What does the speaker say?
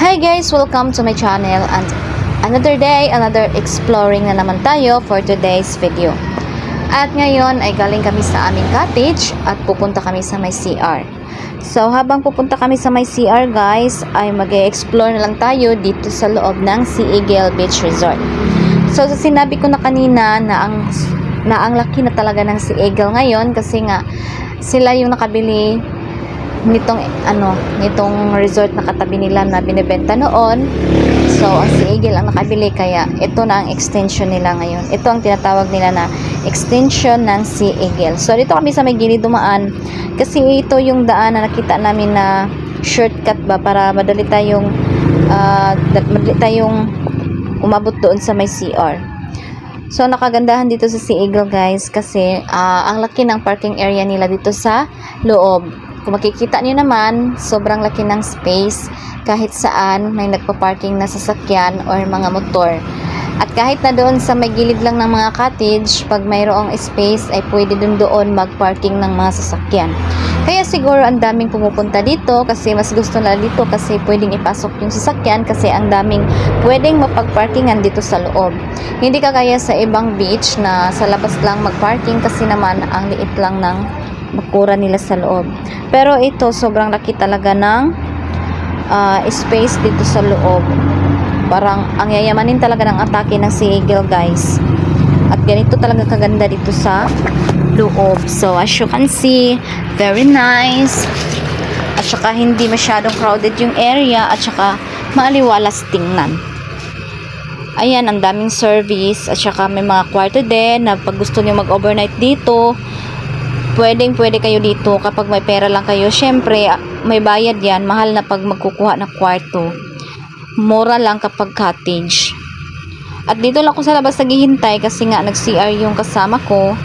Hi guys! Welcome to my channel and another day, another exploring na naman tayo for today's video. At ngayon ay galing kami sa aming cottage at pupunta kami sa may CR. So habang pupunta kami sa may CR guys, ay mag-e-explore na lang tayo dito sa loob ng Sea Eagle Beach Resort. So sinabi ko na kanina na ang laki na talaga ng Sea Eagle ngayon kasi nga sila yung nakabili nitong resort na katabi nila na binebenta noon. So ang Sea Eagle ang nakabili, kaya ito na ang extension nila ngayon. Ito ang tinatawag nila na extension ng Sea Eagle. So dito kami sa may gilid dumaan kasi ito yung daan na nakita namin na shortcut ba para madali tayong umabot doon sa may CR. So nakagandahan dito sa Sea Eagle guys kasi ang laki ng parking area nila dito sa loob. Kung makikita niyo naman, sobrang laki ng space. Kahit saan may nagpa-parking na sasakyan or mga motor. At kahit na doon sa may gilid lang ng mga cottage, pag mayroong space ay pwede doon mag-parking ng mga sasakyan. Kaya siguro ang daming pumupunta dito kasi mas gusto nila dito kasi pwedeng ipasok yung sasakyan kasi ang daming pwedeng mapag-parkingan dito sa loob. Hindi kagaya sa ibang beach na sa labas lang mag-parking kasi naman ang liit lang ng bakura nila sa loob. Pero ito sobrang laki talaga ng space dito sa loob. Parang ang yayamanin talaga ng atake ng Sea Eagle guys. At ganito talaga kaganda dito sa loob. So as you can see, very nice. At saka hindi masyadong crowded yung area at saka maaliwalas tingnan. Ayan, ang daming service at saka may mga kwarto din na pag gusto niyo mag-overnight dito, pwede kayo dito kapag may pera lang kayo. Syempre, may bayad yan. Mahal na pag magkukuha ng kwarto. Mura lang kapag cottage. At dito lang ako sa labas naghihintay kasi nga nag-CR yung kasama ko.